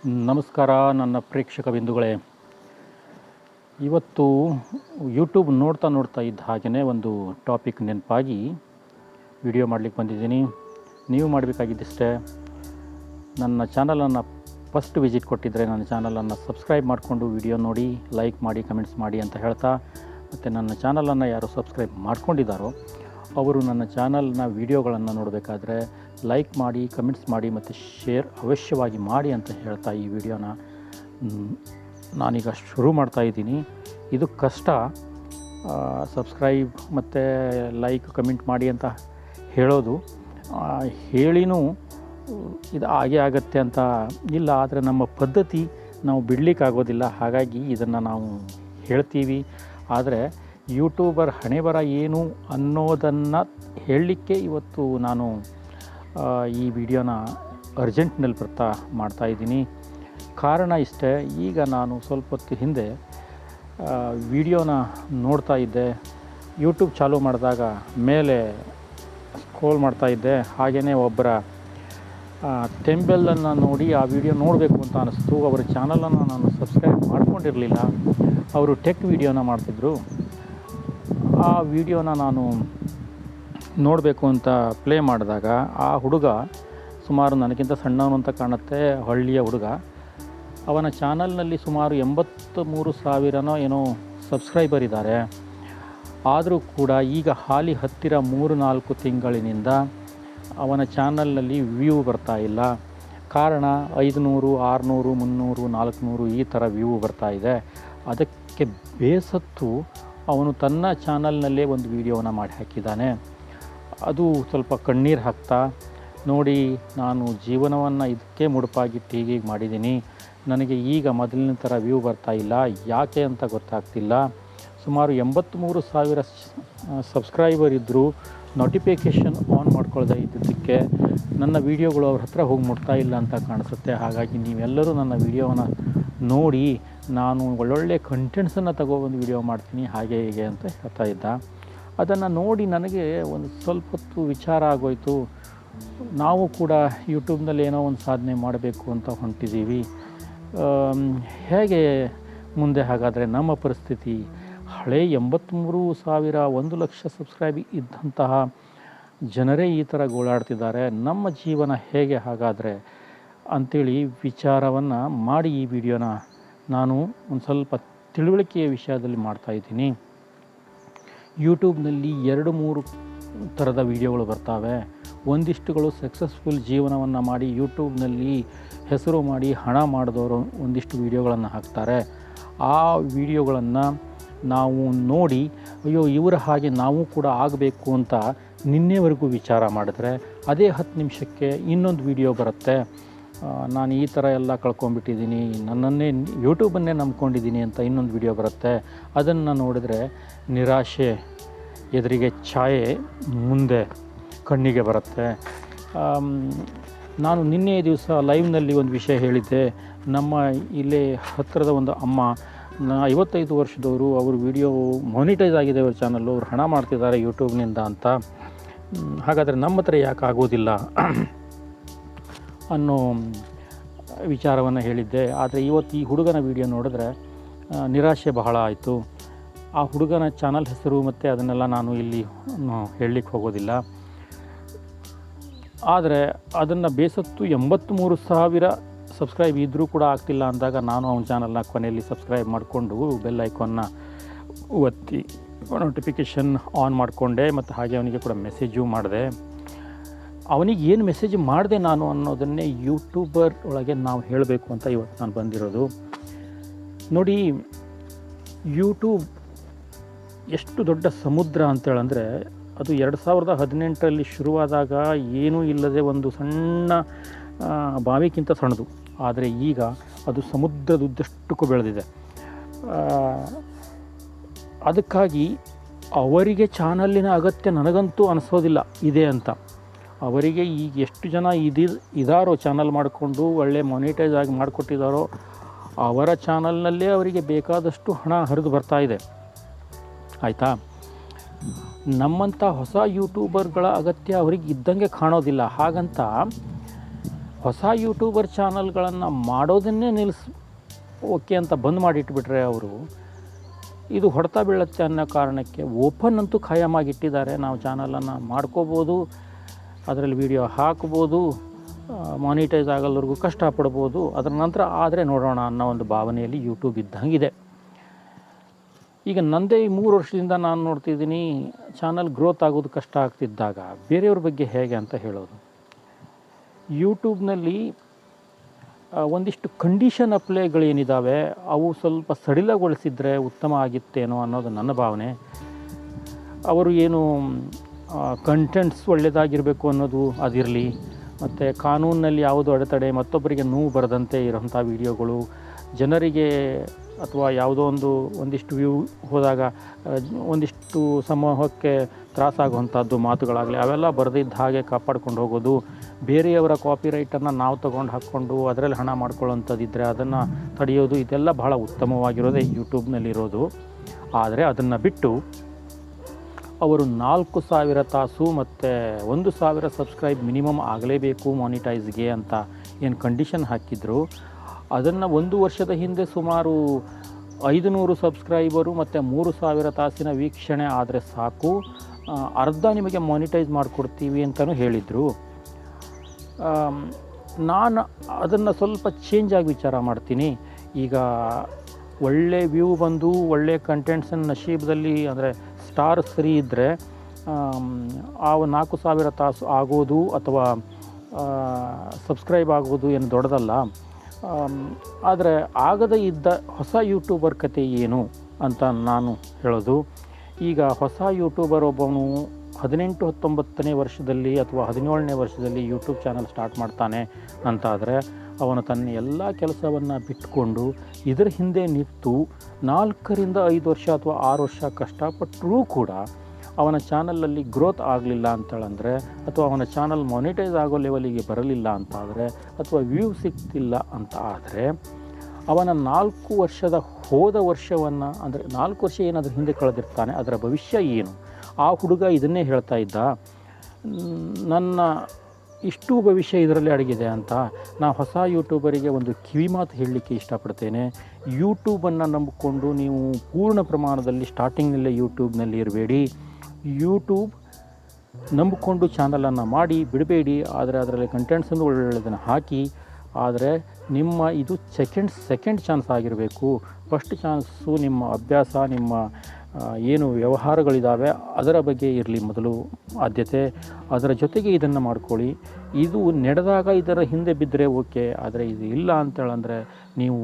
ನಮಸ್ಕಾರ ನನ್ನ ಪ್ರೇಕ್ಷಕ ಬಿಂದುಗಳೇ. ಇವತ್ತು ಯೂಟ್ಯೂಬ್ ನೋಡ್ತಾ ಇದ್ದ ಹಾಗೆಯೇ ಒಂದು ಟಾಪಿಕ್ ನೆನಪಾಗಿ ವಿಡಿಯೋ ಮಾಡಲಿಕ್ಕೆ ಬಂದಿದ್ದೀನಿ. ನೀವು ಮಾಡಬೇಕಾಗಿದ್ದಷ್ಟೇ, ನನ್ನ ಚಾನಲನ್ನು ಫಸ್ಟ್ ವಿಸಿಟ್ ಕೊಟ್ಟಿದ್ದರೆ ನನ್ನ ಚಾನಲನ್ನು ಸಬ್ಸ್ಕ್ರೈಬ್ ಮಾಡಿಕೊಂಡು ವಿಡಿಯೋ ನೋಡಿ, ಲೈಕ್ ಮಾಡಿ, ಕಮೆಂಟ್ಸ್ ಮಾಡಿ ಅಂತ ಹೇಳ್ತಾ, ಮತ್ತು ನನ್ನ ಚಾನಲನ್ನು ಯಾರು ಸಬ್ಸ್ಕ್ರೈಬ್ ಮಾಡ್ಕೊಂಡಿದ್ದಾರೋ ಅವರು ನನ್ನ ಚಾನಲ್ನ ವೀಡಿಯೋಗಳನ್ನು ನೋಡಬೇಕಾದ್ರೆ ಲೈಕ್ ಮಾಡಿ, ಕಮೆಂಟ್ಸ್ ಮಾಡಿ ಮತ್ತು ಶೇರ್ ಅವಶ್ಯವಾಗಿ ಮಾಡಿ ಅಂತ ಹೇಳ್ತಾ ಈ ವಿಡಿಯೋನ ನಾನೀಗ ಶುರು ಮಾಡ್ತಾಯಿದ್ದೀನಿ. ಇದು ಕಷ್ಟ, ಸಬ್ಸ್ಕ್ರೈಬ್ ಮತ್ತು ಲೈಕ್ ಕಮೆಂಟ್ ಮಾಡಿ ಅಂತ ಹೇಳೋದು. ಹೇಳಿನೂ ಇದು ಹಾಗೆ ಆಗತ್ತೆ ಅಂತ ಇಲ್ಲ, ಆದರೆ ನಮ್ಮ ಪದ್ಧತಿ ನಾವು ಬಿಡಲಿಕ್ಕಾಗೋದಿಲ್ಲ. ಹಾಗಾಗಿ ಇದನ್ನು ನಾವು ಹೇಳ್ತೀವಿ. ಆದರೆ ಯೂಟ್ಯೂಬರ್ ಹಣೆಬರ ಏನು ಅನ್ನೋದನ್ನು ಹೇಳಲಿಕ್ಕೆ ಇವತ್ತು ನಾನು ಈ ವಿಡಿಯೋನ ಅರ್ಜೆಂಟ್ನಲ್ಲಿ ಮಾಡ್ತಾಯಿದ್ದೀನಿ. ಕಾರಣ ಇಷ್ಟೇ, ಈಗ ನಾನು ಸ್ವಲ್ಪ ಹೊತ್ತು ಹಿಂದೆ ವಿಡಿಯೋನ ನೋಡ್ತಾ ಇದ್ದೆ. ಯೂಟ್ಯೂಬ್ ಚಾಲೂ ಮಾಡಿದಾಗ ಮೇಲೆ ಸ್ಕ್ರೋಲ್ ಮಾಡ್ತಾಯಿದ್ದೆ. ಹಾಗೆಯೇ ಒಬ್ಬರ ಟೆಂಬೆಲನ್ನು ನೋಡಿ ಆ ವಿಡಿಯೋ ನೋಡಬೇಕು ಅಂತ ಅನ್ನಿಸ್ತು. ಅವರ ಚಾನಲನ್ನು ನಾನು ಸಬ್ಸ್ಕ್ರೈಬ್ ಮಾಡ್ಕೊಂಡಿರಲಿಲ್ಲ. ಅವರು ಟೆಕ್ ವಿಡಿಯೋನ ಮಾಡ್ತಿದ್ರು. ಆ ವಿಡಿಯೋನ ನಾನು ನೋಡಬೇಕು ಅಂತ ಪ್ಲೇ ಮಾಡಿದಾಗ ಆ ಹುಡುಗ ಸುಮಾರು ನನಗಿಂತ ಸಣ್ಣವನು ಅಂತ ಕಾಣುತ್ತೆ, ಹಳ್ಳಿಯ ಹುಡುಗ. ಅವನ ಚಾನಲ್ನಲ್ಲಿ ಸುಮಾರು 83,000 ಏನೋ ಸಬ್ಸ್ಕ್ರೈಬರ್ ಇದ್ದಾರೆ. ಆದರೂ ಕೂಡ ಈಗ ಹಾಲಿ ಹತ್ತಿರ 3-4 ತಿಂಗಳಿನಿಂದ ಅವನ ಚಾನಲ್ನಲ್ಲಿ ವ್ಯೂ ಬರ್ತಾ ಇಲ್ಲ. ಕಾರಣ 500, 600, 300, 400 ಈ ಥರ ವ್ಯೂ ಬರ್ತಾ ಇದೆ. ಅದಕ್ಕೆ ಬೇಸತ್ತು ಅವನು ತನ್ನ ಚಾನಲ್ನಲ್ಲೇ ಒಂದು ವಿಡಿಯೋವನ್ನು ಮಾಡಿ ಹಾಕಿದ್ದಾನೆ. ಅದು ಸ್ವಲ್ಪ ಕಣ್ಣೀರು ಹಾಕ್ತಾ, ನೋಡಿ ನಾನು ಜೀವನವನ್ನು ಇದಕ್ಕೆ ಮುಡುಪಾಗಿಟ್ಟು ಹೀಗೆ ಮಾಡಿದ್ದೀನಿ, ನನಗೆ ಈಗ ಮೊದಲಿನ ಥರ ವ್ಯೂ ಬರ್ತಾ ಇಲ್ಲ, ಯಾಕೆ ಅಂತ ಗೊತ್ತಾಗ್ತಿಲ್ಲ. ಸುಮಾರು 83,000 ಸಬ್ಸ್ಕ್ರೈಬರ್ ಇದ್ದರೂ ನೋಟಿಫಿಕೇಷನ್ ಆನ್ ಮಾಡ್ಕೊಳ್ದೇ ಇದ್ದಿದ್ದಕ್ಕೆ ನನ್ನ ವೀಡಿಯೋಗಳು ಅವ್ರ ಹತ್ರ ಹೋಗಿ ಮುಟ್ತಾ ಇಲ್ಲ ಅಂತ ಕಾಣಿಸುತ್ತೆ. ಹಾಗಾಗಿ ನೀವೆಲ್ಲರೂ ನನ್ನ ವೀಡಿಯೋವನ್ನು ನೋಡಿ, ನಾನು ಒಳ್ಳೊಳ್ಳೆ ಕಂಟೆಂಟ್ಸನ್ನು ತಗೊಬಂದು ವೀಡಿಯೋ ಮಾಡ್ತೀನಿ ಹಾಗೆ ಹೀಗೆ ಅಂತ ಹೇಳ್ತಾ ಇದ್ದ. ಅದನ್ನು ನೋಡಿ ನನಗೆ ಒಂದು ಸ್ವಲ್ಪ ಹೊತ್ತು ವಿಚಾರ ಆಗೋಯಿತು. ನಾವು ಕೂಡ ಯೂಟ್ಯೂಬ್ನಲ್ಲಿ ಏನೋ ಒಂದು ಸಾಧನೆ ಮಾಡಬೇಕು ಅಂತ ಹೊಂಟಿದ್ದೀವಿ. ಹೇಗೆ ಮುಂದೆ ಹಾಗಾದರೆ ನಮ್ಮ ಪರಿಸ್ಥಿತಿ? ಹಳೆ 83,000 1 ಲಕ್ಷ ಸಬ್ಸ್ಕ್ರೈಬ್ ಇದ್ದಂತಹ ಜನರೇ ಈ ಥರ ಗೋಳಾಡ್ತಿದ್ದಾರೆ, ನಮ್ಮ ಜೀವನ ಹೇಗೆ ಹಾಗಾದರೆ ಅಂಥೇಳಿ ವಿಚಾರವನ್ನು ಮಾಡಿ ಈ ವಿಡಿಯೋನ ನಾನು ಒಂದು ಸ್ವಲ್ಪ ತಿಳುವಳಿಕೆಯ ವಿಷಯದಲ್ಲಿ ಮಾಡ್ತಾಯಿದ್ದೀನಿ. ಯೂಟ್ಯೂಬ್ನಲ್ಲಿ 2-3 ಥರದ ವಿಡಿಯೋಗಳು ಬರ್ತಾವೆ. ಒಂದಿಷ್ಟುಗಳು ಸಕ್ಸಸ್ಫುಲ್ ಜೀವನವನ್ನು ಮಾಡಿ ಯೂಟ್ಯೂಬ್ನಲ್ಲಿ ಹೆಸರು ಮಾಡಿ ಹಣ ಮಾಡಿದವರು ಒಂದಿಷ್ಟು ವೀಡಿಯೋಗಳನ್ನು ಹಾಕ್ತಾರೆ. ಆ ವಿಡಿಯೋಗಳನ್ನು ನಾವು ನೋಡಿ, ಅಯ್ಯೋ ಇವರ ಹಾಗೆ ನಾವು ಕೂಡ ಆಗಬೇಕು ಅಂತ ನಿನ್ನೆವರೆಗೂ ವಿಚಾರ ಮಾಡಿದ್ರೆ ಅದೇ 10 ನಿಮಿಷಕ್ಕೆ ಇನ್ನೊಂದು ವಿಡಿಯೋ ಬರುತ್ತೆ, ನಾನು ಈ ಥರ ಎಲ್ಲ ಕಳ್ಕೊಂಡ್ಬಿಟ್ಟಿದ್ದೀನಿ, ನನ್ನನ್ನೇ ಯೂಟ್ಯೂಬನ್ನೇ ನಂಬ್ಕೊಂಡಿದ್ದೀನಿ ಅಂತ ಇನ್ನೊಂದು ವಿಡಿಯೋ ಬರುತ್ತೆ. ಅದನ್ನು ನೋಡಿದರೆ ನಿರಾಶೆ ಎದುರಿಗೆ ಛಾಯೆ ಮುಂದೆ ಕಣ್ಣಿಗೆ ಬರುತ್ತೆ. ನಾನು ನಿನ್ನೆ ದಿವಸ ಲೈವ್ನಲ್ಲಿ ಒಂದು ವಿಷಯ ಹೇಳಿದ್ದೆ. ನಮ್ಮ ಇಲ್ಲೇ ಹತ್ತಿರದ ಒಂದು ಅಮ್ಮ, 55 ವರ್ಷದವರು, ಅವರು ವಿಡಿಯೋ ಮಾನಿಟೈಸ್ ಆಗಿದೆ ಅವ್ರ ಚಾನಲ್ಲು, ಅವ್ರು ಹಣ ಮಾಡ್ತಿದ್ದಾರೆ ಯೂಟ್ಯೂಬ್ನಿಂದ ಅಂತ. ಹಾಗಾದರೆ ನಮ್ಮ ಹತ್ರ ಯಾಕೆ ಆಗೋದಿಲ್ಲ ಅನ್ನೋ ವಿಚಾರವನ್ನು ಹೇಳಿದ್ದೆ. ಆದರೆ ಇವತ್ತು ಈ ಹುಡುಗನ ವಿಡಿಯೋ ನೋಡಿದ್ರೆ ನಿರಾಶೆ ಬಹಳ ಆಯಿತು. ಆ ಹುಡುಗನ ಚಾನಲ್ ಹೆಸರು ಮತ್ತು ಅದನ್ನೆಲ್ಲ ನಾನು ಇಲ್ಲಿ ಹೇಳಲಿಕ್ಕೆ ಹೋಗೋದಿಲ್ಲ. ಆದರೆ ಅದನ್ನು ಬೇಸತ್ತು 83,000 ಸಬ್ಸ್ಕ್ರೈಬ್ ಇದ್ದರೂ ಕೂಡ ಆಗ್ತಿಲ್ಲ ಅಂದಾಗ ನಾನು ಅವನ ಚಾನಲ್ನ ಕೊನೆಯಲ್ಲಿ ಸಬ್ಸ್ಕ್ರೈಬ್ ಮಾಡಿಕೊಂಡು ಬೆಲ್ ಐಕಾನ್ನ ಒತ್ತಿ ನೋಟಿಫಿಕೇಷನ್ ಆನ್ ಮಾಡಿಕೊಂಡೆ. ಮತ್ತು ಹಾಗೆ ಅವನಿಗೆ ಕೂಡ ಮೆಸೇಜು ಮಾಡಿದೆ. ಅವನಿಗೆ ಏನು ಮೆಸೇಜ್ ಮಾಡಿದೆ ನಾನು ಅನ್ನೋದನ್ನೇ ಯೂಟ್ಯೂಬರ್ ಒಳಗೆ ನಾವು ಹೇಳಬೇಕು ಅಂತ ಇವತ್ತು ನಾನು ಬಂದಿರೋದು. ನೋಡಿ, ಯೂಟ್ಯೂಬ್ ಎಷ್ಟು ದೊಡ್ಡ ಸಮುದ್ರ ಅಂತೇಳಂದರೆ, ಅದು 2018ರಲ್ಲಿ ಶುರುವಾದಾಗ ಏನೂ ಇಲ್ಲದೆ ಒಂದು ಸಣ್ಣ ಬಾವಿಗಿಂತ ಸಣ್ಣದು. ಆದರೆ ಈಗ ಅದು ಸಮುದ್ರದುದ್ದಷ್ಟಕ್ಕೂ ಬೆಳೆದಿದೆ. ಅದಕ್ಕಾಗಿ ಅವರಿಗೆ ಚಾನಲ್ಲಿನ ಅಗತ್ಯ ನನಗಂತೂ ಅನಿಸೋದಿಲ್ಲ ಇದೆ ಅಂತ. ಅವರಿಗೆ ಈಗ ಎಷ್ಟು ಜನ ಇದಾರೋ ಚಾನಲ್ ಮಾಡಿಕೊಂಡು ಒಳ್ಳೆ ಮಾನಿಟೈಸ್ ಆಗಿ ಮಾಡಿಕೊಟ್ಟಿದ್ದಾರೋ ಅವರ ಚಾನಲ್ನಲ್ಲೇ ಅವರಿಗೆ ಬೇಕಾದಷ್ಟು ಹಣ ಹರಿದು ಬರ್ತಾ ಇದೆ. ಆಯಿತಾ? ನಮ್ಮಂಥ ಹೊಸ ಯೂಟ್ಯೂಬರ್ಗಳ ಅಗತ್ಯ ಅವರಿಗೆ ಇದ್ದಂಗೆ ಕಾಣೋದಿಲ್ಲ. ಹಾಗಂತ ಹೊಸ ಯೂಟ್ಯೂಬರ್ ಚಾನಲ್ಗಳನ್ನು ಮಾಡೋದನ್ನೇ ಓಕೆ ಅಂತ ಬಂದ್ ಮಾಡಿಟ್ಬಿಟ್ರೆ ಅವರು, ಇದು ಹೊಡೆತ ಬೀಳುತ್ತೆ ಅನ್ನೋ ಕಾರಣಕ್ಕೆ ಓಪನ್ ಅಂತೂ ಖಾಯಮಾಗಿಟ್ಟಿದ್ದಾರೆ. ನಾವು ಚಾನಲನ್ನು ಮಾಡ್ಕೋಬೋದು, ಅದರಲ್ಲಿ ವಿಡಿಯೋ ಹಾಕ್ಬೋದು, ಮಾನಿಟೈಸ್ ಆಗೋಲ್ಲವರೆಗೂ ಕಷ್ಟಪಡ್ಬೋದು, ಅದರ ನಂತರ ಆದರೆ ನೋಡೋಣ ಅನ್ನೋ ಒಂದು ಭಾವನೆಯಲ್ಲಿ ಯೂಟ್ಯೂಬ್ ಇದ್ದಂಗಿದೆ. ಈಗ ನಂದೇ 3 ವರ್ಷದಿಂದ ನಾನು ನೋಡ್ತಿದ್ದೀನಿ, ಚಾನಲ್ ಗ್ರೋತ್ ಆಗೋದು ಕಷ್ಟ ಆಗ್ತಿದ್ದಾಗ ಬೇರೆಯವ್ರ ಬಗ್ಗೆ ಹೇಗೆ ಅಂತ ಹೇಳೋದು. ಯೂಟ್ಯೂಬ್ನಲ್ಲಿ ಒಂದಿಷ್ಟು ಕಂಡೀಷನ್ ಅಪ್ಲೈಗಳೇನಿದ್ದಾವೆ ಅವು ಸ್ವಲ್ಪ ಸಡಿಲಗೊಳಿಸಿದರೆ ಉತ್ತಮ ಆಗಿತ್ತೇನೋ ಅನ್ನೋದು ನನ್ನ ಭಾವನೆ. ಅವರು ಏನು ಕಂಟೆಂಟ್ಸ್ ಒಳ್ಳೆಯದಾಗಿರಬೇಕು ಅನ್ನೋದು ಅದಿರಲಿ, ಮತ್ತು ಕಾನೂನಿನಲ್ಲಿ ಯಾವುದು ಅಡೆತಡೆ, ಮತ್ತೊಬ್ಬರಿಗೆ ನೋವು ಬರದಂತೆ ಇರೋಂಥ ವಿಡಿಯೋಗಳು, ಜನರಿಗೆ ಅಥವಾ ಯಾವುದೋ ಒಂದಿಷ್ಟು ವ್ಯೂ ಹೋದಾಗ ಒಂದಿಷ್ಟು ಸಮೂಹಕ್ಕೆ ತ್ರಾಸಾಗುವಂಥದ್ದು ಮಾತುಗಳಾಗಲಿ ಅವೆಲ್ಲ ಬರೆದಿದ್ದ ಹಾಗೆ ಕಾಪಾಡ್ಕೊಂಡು ಹೋಗೋದು, ಬೇರೆಯವರ ಕಾಪಿರೈಟನ್ನು ನಾವು ತೊಗೊಂಡು ಹಾಕ್ಕೊಂಡು ಅದರಲ್ಲಿ ಹಣ ಮಾಡ್ಕೊಳ್ಳೋಂಥದ್ದಿದ್ದರೆ ಅದನ್ನು ತಡೆಯೋದು, ಇದೆಲ್ಲ ಬಹಳ ಉತ್ತಮವಾಗಿರೋದೇ ಯೂಟ್ಯೂಬ್ನಲ್ಲಿರೋದು. ಆದರೆ ಅದನ್ನು ಬಿಟ್ಟು ಅವರು 4,000 ತಾಸು ಮತ್ತು 1,000 ಸಬ್ಸ್ಕ್ರೈಬ್ ಮಿನಿಮಮ್ ಆಗಲೇಬೇಕು ಮಾನಿಟೈಸ್ಗೆ ಅಂತ ಏನು ಕಂಡೀಷನ್ ಹಾಕಿದ್ರು, ಅದನ್ನು 1 ವರ್ಷದ ಹಿಂದೆ ಸುಮಾರು 500 ಸಬ್ಸ್ಕ್ರೈಬರು ಮತ್ತು 3,000 ತಾಸಿನ ವೀಕ್ಷಣೆ ಆದರೆ ಸಾಕು, ಅರ್ಧ ನಿಮಗೆ ಮಾನಿಟೈಸ್ ಮಾಡಿಕೊಡ್ತೀವಿ ಅಂತಲೂ ಹೇಳಿದರು. ನಾನು ಅದನ್ನು ಸ್ವಲ್ಪ ಚೇಂಜಾಗಿ ವಿಚಾರ ಮಾಡ್ತೀನಿ. ಈಗ ಒಳ್ಳೆ ವ್ಯೂ ಬಂದು ಒಳ್ಳೆ ಕಂಟೆಂಟ್ಸನ್ನು ನಶೀಬದಲ್ಲಿ ಅಂದರೆ ಸ್ಟಾರ್ ಸರಿ ಇದ್ದರೆ ಆ 4,000 ತಾಸು ಆಗೋದು ಅಥವಾ ಸಬ್ಸ್ಕ್ರೈಬ್ ಆಗೋದು ಏನು ದೊಡ್ಡದಲ್ಲ. ಆದರೆ ಆಗದೇ ಇದ್ದ ಹೊಸ ಯೂಟ್ಯೂಬರ್ ಕತೆ ಏನು ಅಂತ ನಾನು ಹೇಳೋದು. ಈಗ ಹೊಸ ಯೂಟ್ಯೂಬರ್ ಒಬ್ಬನು 18-19ನೇ ವರ್ಷದಲ್ಲಿ ಅಥವಾ 17ನೇ ವರ್ಷದಲ್ಲಿ ಯೂಟ್ಯೂಬ್ ಚಾನಲ್ ಸ್ಟಾರ್ಟ್ ಮಾಡ್ತಾನೆ ಅಂತಾದರೆ ಅವನು ತನ್ನ ಎಲ್ಲ ಕೆಲಸವನ್ನು ಬಿಟ್ಟುಕೊಂಡು ಇದರ ಹಿಂದೆ ನಿಂತು 4ರಿಂದ 5 ವರ್ಷ ಅಥವಾ 6 ವರ್ಷ ಕಷ್ಟಪಟ್ಟರೂ ಕೂಡ ಅವನ ಚಾನಲಲ್ಲಿ ಗ್ರೋತ್ ಆಗಲಿಲ್ಲ ಅಂತೇಳಂದರೆ, ಅಥವಾ ಅವನ ಚಾನಲ್ ಮಾನಿಟೈಸ್ ಆಗೋ ಲೆವೆಲಿಗೆ ಬರಲಿಲ್ಲ ಅಂತಾದರೆ, ಅಥವಾ ವ್ಯೂ ಸಿಗ್ತಿಲ್ಲ ಅಂತ ಆದರೆ ಅವನ 4 ವರ್ಷದ ಹೋದ ವರ್ಷವನ್ನು ಅಂದರೆ 4 ವರ್ಷ ಏನಾದರೂ ಹಿಂದೆ ಕಳೆದಿರ್ತಾನೆ, ಅದರ ಭವಿಷ್ಯ ಏನು? ಆ ಹುಡುಗ ಇದನ್ನೇ ಹೇಳ್ತಾ ಇದ್ದ, ನನ್ನ ಇಷ್ಟು ಭವಿಷ್ಯ ಇದರಲ್ಲಿ ಅಡಗಿದೆ ಅಂತ. ನಾನು ಹೊಸ ಯೂಟ್ಯೂಬರಿಗೆ ಒಂದು ಕಿವಿ ಮಾತು ಹೇಳಲಿಕ್ಕೆ ಇಷ್ಟಪಡ್ತೇನೆ. ಯೂಟ್ಯೂಬನ್ನು ನಂಬಿಕೊಂಡು ನೀವು ಪೂರ್ಣ ಪ್ರಮಾಣದಲ್ಲಿ ಸ್ಟಾರ್ಟಿಂಗ್ನಲ್ಲೇ ಯೂಟ್ಯೂಬ್ನಲ್ಲಿ ಇರಬೇಡಿ. ಯೂಟ್ಯೂಬ್ ನಂಬಿಕೊಂಡು ಚಾನಲನ್ನು ಮಾಡಿ ಬಿಡಬೇಡಿ. ಆದರೆ ಅದರಲ್ಲಿ ಕಂಟೆಂಟ್ಸನ್ನು ಒಳ್ಳೆಯದನ್ನು ಹಾಕಿ, ಆದರೆ ನಿಮ್ಮ ಇದು ಸೆಕೆಂಡ್ ಚಾನ್ಸ್ ಆಗಿರಬೇಕು. ಫಸ್ಟ್ ಚಾನ್ಸು ನಿಮ್ಮ ಅಭ್ಯಾಸ, ನಿಮ್ಮ ಏನು ವ್ಯವಹಾರಗಳಿದ್ದಾವೆ ಅದರ ಬಗ್ಗೆ ಇರಲಿ ಮೊದಲು ಆದ್ಯತೆ. ಅದರ ಜೊತೆಗೆ ಇದನ್ನು ಮಾಡ್ಕೊಳ್ಳಿ. ಇದು ನಡೆದಾಗ ಇದರ ಹಿಂದೆ ಬಿದ್ದರೆ ಓಕೆ, ಆದರೆ ಇದು ಇಲ್ಲ ಅಂತೇಳಂದರೆ ನೀವು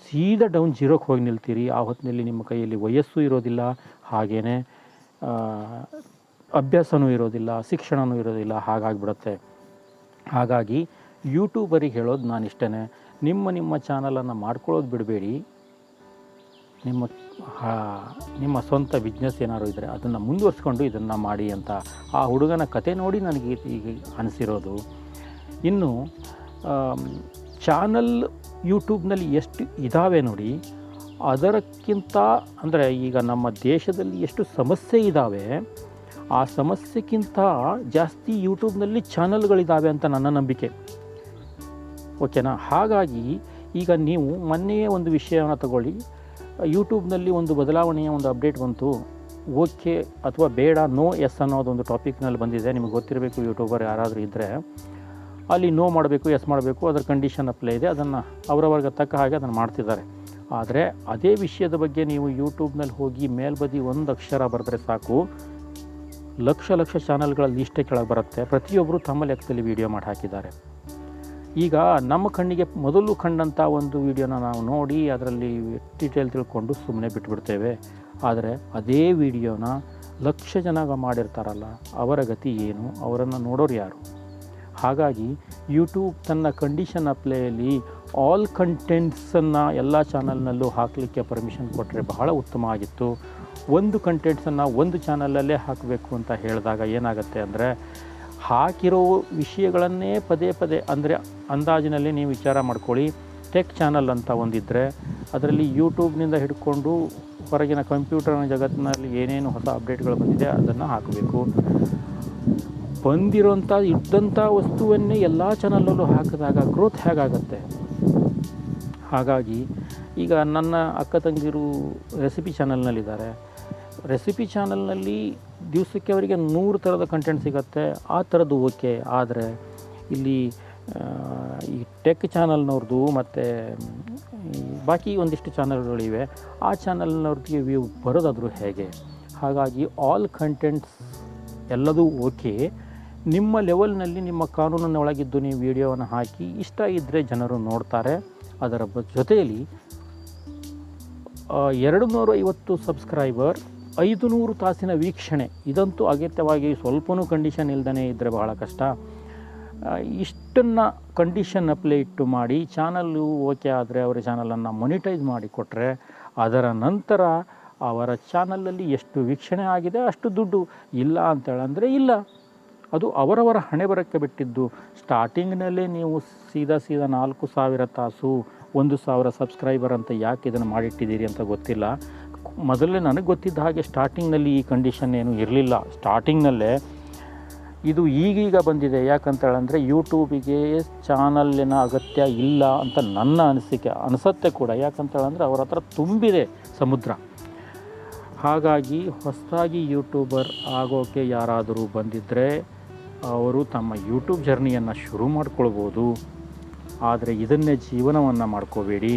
ಸೀದಾ ಡೌನ್ ಜೀರೋಕ್ಕೆ ಹೋಗಿ ನಿಲ್ತೀರಿ. ಆ ಹೊತ್ತಿನಲ್ಲಿ ನಿಮ್ಮ ಕೈಯಲ್ಲಿ ವಯಸ್ಸು ಇರೋದಿಲ್ಲ, ಹಾಗೆಯೇ ಅಭ್ಯಾಸವೂ ಇರೋದಿಲ್ಲ, ಶಿಕ್ಷಣವೂ ಇರೋದಿಲ್ಲ, ಹಾಗಾಗಿಬಿಡುತ್ತೆ. ಹಾಗಾಗಿ ಯೂಟ್ಯೂಬರಿಗೆ ಹೇಳೋದು ನಾನು ಇಷ್ಟೇ, ನಿಮ್ಮ ಚಾನಲನ್ನು ಮಾಡ್ಕೊಳ್ಳೋದು ಬಿಡಬೇಡಿ. ನಿಮ್ಮ ಸ್ವಂತ ಬಿಸ್ನೆಸ್ ಏನಾದ್ರು ಇದ್ದರೆ ಅದನ್ನು ಮುಂದುವರಿಸ್ಕೊಂಡು ಇದನ್ನು ಮಾಡಿ ಅಂತ ಆ ಹುಡುಗನ ಕತೆ ನೋಡಿ ನನಗೆ ಈಗ ಅನಿಸಿರೋದು. ಇನ್ನು ಚಾನಲ್ ಯೂಟ್ಯೂಬ್ನಲ್ಲಿ ಎಷ್ಟು ಇದ್ದಾವೆ ನೋಡಿ, ಅದಕ್ಕಿಂತ ಅಂದರೆ ಈಗ ನಮ್ಮ ದೇಶದಲ್ಲಿ ಎಷ್ಟು ಸಮಸ್ಯೆ ಇದ್ದಾವೆ, ಆ ಸಮಸ್ಯೆಗಿಂತ ಜಾಸ್ತಿ ಯೂಟ್ಯೂಬ್ನಲ್ಲಿ ಚಾನಲ್ಗಳಿದ್ದಾವೆ ಅಂತ ನನ್ನ ನಂಬಿಕೆ. ಓಕೆನಾ? ಹಾಗಾಗಿ ಈಗ ನೀವು ಮೊನ್ನೆಯೇ ಒಂದು ವಿಷಯವನ್ನು ತಗೊಳ್ಳಿ, ಯೂಟ್ಯೂಬ್ನಲ್ಲಿ ಒಂದು ಬದಲಾವಣೆಯ ಒಂದು ಅಪ್ಡೇಟ್ ಬಂತು. ಓಕೆ ಅಥವಾ ಬೇಡ, ನೋ ಎಸ್ ಅನ್ನೋದೊಂದು ಟಾಪಿಕ್ನಲ್ಲಿ ಬಂದಿದೆ. ನಿಮಗೆ ಗೊತ್ತಿರಬೇಕು, ಯೂಟ್ಯೂಬರ್ ಯಾರಾದರೂ ಇದ್ದರೆ ಅಲ್ಲಿ ನೋ ಮಾಡಬೇಕು, ಎಸ್ ಮಾಡಬೇಕು, ಅದರ ಕಂಡೀಷನ್ ಅಪ್ಲೈ ಇದೆ. ಅದನ್ನು ಅವರವರ್ಗೆ ತಕ್ಕ ಹಾಗೆ ಅದನ್ನು ಮಾಡ್ತಿದ್ದಾರೆ. ಆದರೆ ಅದೇ ವಿಷಯದ ಬಗ್ಗೆ ನೀವು ಯೂಟ್ಯೂಬ್ನಲ್ಲಿ ಹೋಗಿ ಮೇಲ್ಬದಿ ಒಂದು ಅಕ್ಷರ ಬರೆದ್ರೆ ಸಾಕು, ಲಕ್ಷ ಚಾನಲ್ಗಳಲ್ಲಿ ಇಷ್ಟೇ ಕೆಳಗೆ ಬರುತ್ತೆ. ಪ್ರತಿಯೊಬ್ಬರು ತಮ್ಮ ಲೆಕ್ಕದಲ್ಲಿ ವೀಡಿಯೋ ಮಾಡಿ ಹಾಕಿದ್ದಾರೆ. ಈಗ ನಮ್ಮ ಕಣ್ಣಿಗೆ ಮೊದಲು ಕಂಡಂಥ ಒಂದು ವೀಡಿಯೋನ ನಾವು ನೋಡಿ ಅದರಲ್ಲಿ ಡೀಟೇಲ್ ತಿಳ್ಕೊಂಡು ಸುಮ್ಮನೆ ಬಿಟ್ಬಿಡ್ತೇವೆ. ಆದರೆ ಅದೇ ವೀಡಿಯೋನ ಲಕ್ಷ ಜನ ಮಾಡಿರ್ತಾರಲ್ಲ, ಅವರ ಗತಿ ಏನು? ಅವರನ್ನು ನೋಡೋರು ಯಾರು? ಹಾಗಾಗಿ ಯೂಟ್ಯೂಬ್ ತನ್ನ ಕಂಡೀಷನ್ ಅಪ್ಲೈಯಲ್ಲಿ ಆಲ್ ಕಂಟೆಂಟ್ಸನ್ನು ಎಲ್ಲ ಚಾನಲ್ನಲ್ಲೂ ಹಾಕಲಿಕ್ಕೆ ಪರ್ಮಿಷನ್ ಕೊಟ್ಟರೆ ಬಹಳ ಉತ್ತಮ ಆಗಿತ್ತು. ಒಂದು ಕಂಟೆಂಟ್ಸನ್ನು ಒಂದು ಚಾನಲಲ್ಲೇ ಹಾಕಬೇಕು ಅಂತ ಹೇಳಿದಾಗ ಏನಾಗುತ್ತೆ ಅಂದರೆ, ಹಾಕಿರೋ ವಿಷಯಗಳನ್ನೇ ಪದೇ ಅಂದರೆ ಅಂದಾಜಿನಲ್ಲಿ ನೀವು ವಿಚಾರ ಮಾಡ್ಕೊಳ್ಳಿ. ಟೆಕ್ ಚಾನಲ್ ಅಂತ ಒಂದಿದ್ದರೆ ಅದರಲ್ಲಿ ಯೂಟ್ಯೂಬ್ನಿಂದ ಹಿಡ್ಕೊಂಡು ಹೊರಗಿನ ಕಂಪ್ಯೂಟರ್ನ ಜಗತ್ತಿನಲ್ಲಿ ಏನೇನು ಹೊಸ ಅಪ್ಡೇಟ್ಗಳು ಬಂದಿದೆ ಅದನ್ನು ಹಾಕಬೇಕು. ಬಂದಿರೋಂಥ ಇದ್ದಂಥ ವಸ್ತುವನ್ನೇ ಎಲ್ಲ ಚಾನಲಲ್ಲೂ ಹಾಕಿದಾಗ ಗ್ರೋತ್ ಹೇಗಾಗತ್ತೆ? ಹಾಗಾಗಿ ಈಗ ನನ್ನ ಅಕ್ಕ ತಂಗಿರು ರೆಸಿಪಿ ಚಾನಲ್ನಲ್ಲಿದ್ದಾರೆ. ರೆಸಿಪಿ ಚಾನಲ್ನಲ್ಲಿ ದಿವಸಕ್ಕೆ ಅವರಿಗೆ 100 ಥರದ ಕಂಟೆಂಟ್ ಸಿಗುತ್ತೆ, ಆ ಥರದ್ದು ಓಕೆ. ಆದರೆ ಇಲ್ಲಿ ಈ ಟೆಕ್ ಚಾನಲ್ನವ್ರದ್ದು ಮತ್ತು ಬಾಕಿ ಒಂದಿಷ್ಟು ಚಾನಲ್ಗಳಿವೆ, ಆ ಚಾನಲ್ನವ್ರಿಗೆ ವ್ಯೂ ಬರೋದಾದರೂ ಹೇಗೆ? ಹಾಗಾಗಿ ಆಲ್ ಕಂಟೆಂಟ್ಸ್ ಎಲ್ಲದೂ ಓಕೆ. ನಿಮ್ಮ ಲೆವೆಲ್ನಲ್ಲಿ ನಿಮ್ಮ ಕಾನೂನಿನ ಒಳಗಿದ್ದು ನೀವು ವಿಡಿಯೋವನ್ನು ಹಾಕಿ ಇಷ್ಟ ಇದ್ದರೆ ಜನರು ನೋಡ್ತಾರೆ. ಅದರ ಜೊತೆಯಲ್ಲಿ 250 ಸಬ್ಸ್ಕ್ರೈಬರ್, 500 ತಾಸಿನ ವೀಕ್ಷಣೆ, ಇದಂತೂ ಅಗತ್ಯವಾಗಿ ಸ್ವಲ್ಪನೂ ಕಂಡೀಷನ್ ಇಲ್ಲದೇ ಇದ್ದರೆ ಬಹಳ ಕಷ್ಟ. ಇಷ್ಟನ್ನು ಕಂಡೀಷನ್ ಅಪ್ಲೈ ಇಟ್ಟು ಮಾಡಿ ಚಾನಲ್ಲು ಓಕೆ ಆದರೆ ಅವರ ಚಾನಲನ್ನು ಮೊನಿಟೈಸ್ ಮಾಡಿ ಕೊಟ್ಟರೆ ಅದರ ನಂತರ ಅವರ ಚಾನಲಲ್ಲಿ ಎಷ್ಟು ವೀಕ್ಷಣೆ ಆಗಿದೆ ಅಷ್ಟು ದುಡ್ಡು. ಇಲ್ಲ ಅಂತೇಳಂದರೆ ಇಲ್ಲ, ಅದು ಅವರವರ ಹಣೆ ಬರೋಕ್ಕೆ ಬಿಟ್ಟಿದ್ದು. ಸ್ಟಾರ್ಟಿಂಗ್ನಲ್ಲೇ ನೀವು ಸೀದಾ 4,000 ತಾಸು 1,000 ಸಬ್ಸ್ಕ್ರೈಬರ್ ಅಂತ ಯಾಕೆ ಇದನ್ನು ಮಾಡಿಟ್ಟಿದ್ದೀರಿ ಅಂತ ಗೊತ್ತಿಲ್ಲ. ಮೊದಲೇ ನನಗೆ ಗೊತ್ತಿದ್ದ ಹಾಗೆ ಸ್ಟಾರ್ಟಿಂಗ್ನಲ್ಲಿ ಈ ಕಂಡೀಷನ್ ಏನೂ ಇರಲಿಲ್ಲ. ಸ್ಟಾರ್ಟಿಂಗ್ನಲ್ಲೇ ಇದು ಈಗೀಗ ಬಂದಿದೆ. ಯಾಕಂತೇಳಂದರೆ ಯೂಟ್ಯೂಬಿಗೆ ಚಾನಲ್ಲಿನ ಅಗತ್ಯ ಇಲ್ಲ ಅಂತ ನನ್ನ ಅನಿಸುತ್ತೆ ಕೂಡ. ಯಾಕಂತೇಳಂದರೆ ಅವರ ಹತ್ರ ತುಂಬಿದೆ ಸಮುದ್ರ. ಹಾಗಾಗಿ ಹೊಸದಾಗಿ ಯೂಟ್ಯೂಬರ್ ಆಗೋಕ್ಕೆ ಯಾರಾದರೂ ಬಂದಿದ್ದರೆ ಅವರು ತಮ್ಮ ಯೂಟ್ಯೂಬ್ ಜರ್ನಿಯನ್ನು ಶುರು ಮಾಡ್ಕೊಳ್ಬೋದು. ಆದರೆ ಇದನ್ನೇ ಜೀವನವನ್ನು ಮಾಡ್ಕೋಬೇಡಿ.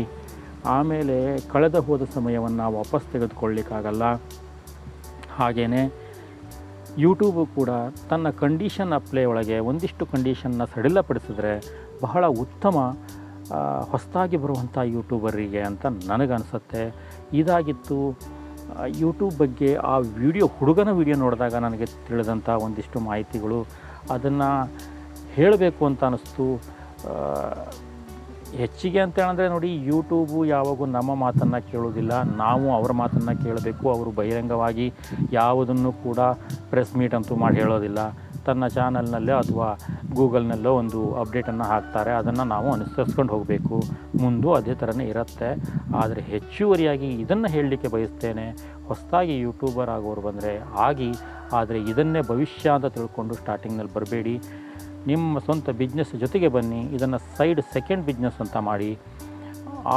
ಆಮೇಲೆ ಕಳೆದ ಹೋದ ಸಮಯವನ್ನು ವಾಪಸ್ ತೆಗೆದುಕೊಳ್ಳಿಕ್ಕಾಗಲ್ಲ. ಹಾಗೆಯೇ ಯೂಟ್ಯೂಬು ಕೂಡ ತನ್ನ ಕಂಡೀಷನ್ ಅಪ್ಲೈ ಒಳಗೆ ಒಂದಿಷ್ಟು ಕಂಡೀಷನ್ನ ಸಡಿಲಪಡಿಸಿದ್ರೆ ಬಹಳ ಉತ್ತಮ ಹೊಸದಾಗಿ ಬರುವಂಥ ಯೂಟ್ಯೂಬರಿಗೆ ಅಂತ ನನಗನ್ಸುತ್ತೆ. ಇದಾಗಿತ್ತು ಯೂಟ್ಯೂಬ್ ಬಗ್ಗೆ ಆ ಹುಡುಗನ ವಿಡಿಯೋ ನೋಡಿದಾಗ ನನಗೆ ತಿಳಿದಂಥ ಒಂದಿಷ್ಟು ಮಾಹಿತಿಗಳು. ಅದನ್ನು ಹೇಳಬೇಕು ಅಂತ ಅನ್ನಿಸ್ತು. ಹೆಚ್ಚಿಗೆ ಅಂತೇಳಂದರೆ ನೋಡಿ, ಯೂಟ್ಯೂಬು ಯಾವಾಗೂ ನಮ್ಮ ಮಾತನ್ನು ಕೇಳೋದಿಲ್ಲ, ನಾವು ಅವರ ಮಾತನ್ನು ಕೇಳಬೇಕು. ಅವರು ಬಹಿರಂಗವಾಗಿ ಯಾವುದನ್ನು ಕೂಡ ಪ್ರೆಸ್ ಮೀಟ್ ಅಂತೂ ಮಾಡಿ ಹೇಳೋದಿಲ್ಲ. ತನ್ನ ಚಾನಲ್ನಲ್ಲೋ ಅಥವಾ ಗೂಗಲ್ನಲ್ಲೋ ಒಂದು ಅಪ್ಡೇಟನ್ನು ಹಾಕ್ತಾರೆ, ಅದನ್ನು ನಾವು ಅನುಸರಿಸ್ಕೊಂಡು ಹೋಗಬೇಕು. ಮುಂದೂ ಅದೇ ಥರನೇ ಇರುತ್ತೆ. ಆದರೆ ಹೆಚ್ಚುವರಿಯಾಗಿ ಇದನ್ನು ಹೇಳಲಿಕ್ಕೆ ಬಯಸ್ತೇನೆ, ಹೊಸದಾಗಿ ಯೂಟ್ಯೂಬರ್ ಆಗೋರು ಬಂದರೆ ಆಗಿ, ಆದರೆ ಇದನ್ನೇ ಭವಿಷ್ಯ ಅಂತ ತಿಳ್ಕೊಂಡು ಸ್ಟಾರ್ಟಿಂಗ್ನಲ್ಲಿ ಬರಬೇಡಿ. ನಿಮ್ಮ ಸ್ವಂತ ಬಿಸ್ನೆಸ್ ಜೊತೆಗೆ ಬನ್ನಿ. ಇದನ್ನು ಸೆಕೆಂಡ್ ಬಿಸ್ನೆಸ್ ಅಂತ ಮಾಡಿ.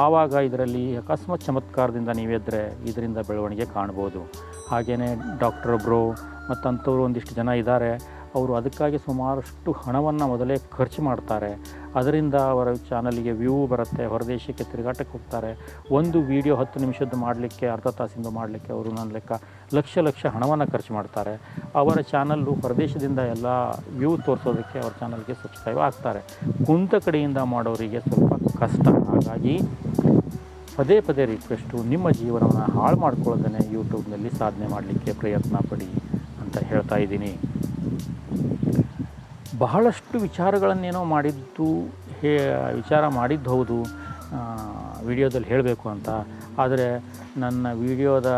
ಆವಾಗ ಇದರಲ್ಲಿ ಅಕಸ್ಮಾತ್ ಚಮತ್ಕಾರದಿಂದ ನೀವೆದ್ದರೆ ಇದರಿಂದ ಬೆಳವಣಿಗೆ ಕಾಣ್ಬೋದು. ಹಾಗೆಯೇ ಡಾಕ್ಟರ್ ಬ್ರೋ ಮತ್ತಂಥವ್ರು ಒಂದಿಷ್ಟು ಜನ ಇದ್ದಾರೆ. ಅವರು ಅದಕ್ಕಾಗಿ ಸುಮಾರಷ್ಟು ಹಣವನ್ನು ಮೊದಲೇ ಖರ್ಚು ಮಾಡ್ತಾರೆ. ಅದರಿಂದ ಅವರ ಚಾನಲಿಗೆ ವ್ಯೂ ಬರುತ್ತೆ. ಹೊರದೇಶಕ್ಕೆ ತಿರುಗಾಟಕ್ಕೆ ಹೋಗ್ತಾರೆ. ಒಂದು ವೀಡಿಯೋ 10 ನಿಮಿಷದ್ದು ಮಾಡಲಿಕ್ಕೆ, ಅರ್ಧ ತಾಸಿಂದ ಮಾಡಲಿಕ್ಕೆ ಅವರು ನನ್ನ ಲೆಕ್ಕ ಲಕ್ಷ ಹಣವನ್ನು ಖರ್ಚು ಮಾಡ್ತಾರೆ. ಅವರ ಚಾನಲ್ಲು ಹೊರದೇಶದಿಂದ ಎಲ್ಲ ವ್ಯೂ ತೋರಿಸೋದಕ್ಕೆ ಅವ್ರ ಚಾನಲ್ಗೆ ಸಬ್ಸ್ಕ್ರೈಬ್ ಆಗ್ತಾರೆ. ಕುಂತ ಕಡೆಯಿಂದ ಮಾಡೋರಿಗೆ ಸ್ವಲ್ಪ ಕಷ್ಟ. ಹಾಗಾಗಿ ಪದೇ ರಿಕ್ವೆಸ್ಟು, ನಿಮ್ಮ ಜೀವನವನ್ನು ಹಾಳು ಮಾಡ್ಕೊಳ್ಳೋದನ್ನೇ ಯೂಟ್ಯೂಬ್ನಲ್ಲಿ ಸಾಧನೆ ಮಾಡಲಿಕ್ಕೆ ಪ್ರಯತ್ನ ಪಡಿ ಅಂತ ಹೇಳ್ತಾ ಇದ್ದೀನಿ. ಬಹಳಷ್ಟು ವಿಚಾರಗಳನ್ನೇನೋ ವಿಚಾರ ಮಾಡಿದ್ದು ಹೌದು ವಿಡಿಯೋದಲ್ಲಿ ಹೇಳಬೇಕು ಅಂತ. ಆದರೆ ನನ್ನ ವಿಡಿಯೋದ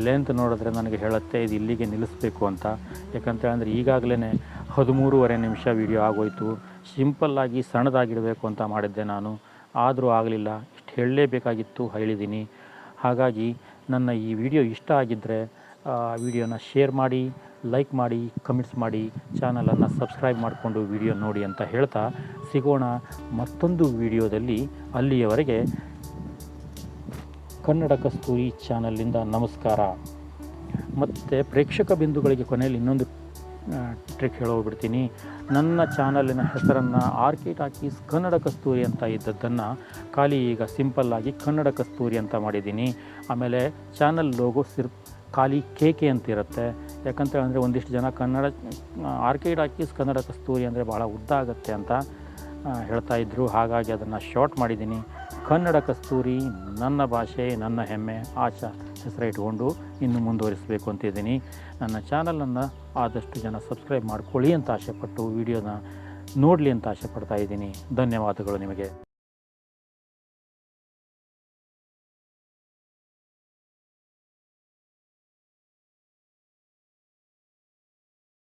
ಲೆಂತ್ ನೋಡಿದ್ರೆ ನನಗೆ ಹೇಳುತ್ತೆ ಇದು ಇಲ್ಲಿಗೆ ನಿಲ್ಲಿಸಬೇಕು ಅಂತ. ಯಾಕಂತೇಳಂದರೆ ಈಗಾಗಲೇ 13.5 ನಿಮಿಷ ವಿಡಿಯೋ ಆಗೋಯ್ತು. ಸಿಂಪಲ್ಲಾಗಿ ಸಣ್ಣದಾಗಿಡಬೇಕು ಅಂತ ಮಾಡಿದ್ದೆ ನಾನು, ಆದರೂ ಆಗಲಿಲ್ಲ. ಇಷ್ಟು ಹೇಳಲೇಬೇಕಾಗಿತ್ತು, ಹೇಳಿದ್ದೀನಿ. ಹಾಗಾಗಿ ನನ್ನ ಈ ವಿಡಿಯೋ ಇಷ್ಟ ಆಗಿದ್ದರೆ ವಿಡಿಯೋನ ಶೇರ್ ಮಾಡಿ, ಲೈಕ್ ಮಾಡಿ, ಕಮೆಂಟ್ಸ್ ಮಾಡಿ, ಚಾನಲನ್ನು ಸಬ್ಸ್ಕ್ರೈಬ್ ಮಾಡಿಕೊಂಡು ವಿಡಿಯೋ ನೋಡಿ ಅಂತ ಹೇಳ್ತಾ ಸಿಗೋಣ ಮತ್ತೊಂದು ವಿಡಿಯೋದಲ್ಲಿ. ಅಲ್ಲಿಯವರೆಗೆ ಕನ್ನಡ ಕಸ್ತೂರಿ ಚಾನಲಿಂದ ನಮಸ್ಕಾರ. ಮತ್ತು ಪ್ರೇಕ್ಷಕ ಬಿಂದುಗಳಿಗೆ ಕೊನೆಯಲ್ಲಿ ಇನ್ನೊಂದು ಟ್ರಿಕ್ ಹೇಳೋಗ್ಬಿಡ್ತೀನಿ. ನನ್ನ ಚಾನಲಿನ ಹೆಸರನ್ನು ಆರ್ಕೆ ಟಾಕೀಸ್ ಕನ್ನಡ ಕಸ್ತೂರಿ ಅಂತ ಇದ್ದದ್ದನ್ನು ಖಾಲಿ ಈಗ ಸಿಂಪಲ್ಲಾಗಿ ಕನ್ನಡ ಕಸ್ತೂರಿ ಅಂತ ಮಾಡಿದ್ದೀನಿ. ಆಮೇಲೆ ಚಾನಲ್ ಲೋಗೋ ಖಾಲಿ KK ಅಂತ ಇರುತ್ತೆ. ಯಾಕಂತೇಳಂದರೆ ಒಂದಿಷ್ಟು ಜನ ಆರ್ಕೆ ಟಾಕೀಸ್ ಕನ್ನಡ ಕಸ್ತೂರಿ ಅಂದರೆ ಭಾಳ ಉದ್ದ ಆಗುತ್ತೆ ಅಂತ ಹೇಳ್ತಾಯಿದ್ರು. ಹಾಗಾಗಿ ಅದನ್ನು ಶಾರ್ಟ್ ಮಾಡಿದ್ದೀನಿ. ಕನ್ನಡ ಕಸ್ತೂರಿ ನನ್ನ ಭಾಷೆ, ನನ್ನ ಹೆಮ್ಮೆ, ಹೆಸರು ಇಟ್ಕೊಂಡು ಇನ್ನು ಮುಂದುವರಿಸಬೇಕು ಅಂತಿದ್ದೀನಿ. ನನ್ನ ಚಾನಲನ್ನು ಆದಷ್ಟು ಜನ ಸಬ್ಸ್ಕ್ರೈಬ್ ಮಾಡ್ಕೊಳ್ಳಿ ಅಂತ ಆಸೆಪಟ್ಟು ವಿಡಿಯೋನ ನೋಡಲಿ ಅಂತ ಆಸೆಪಡ್ತಾ ಇದ್ದೀನಿ. ಧನ್ಯವಾದಗಳು ನಿಮಗೆ.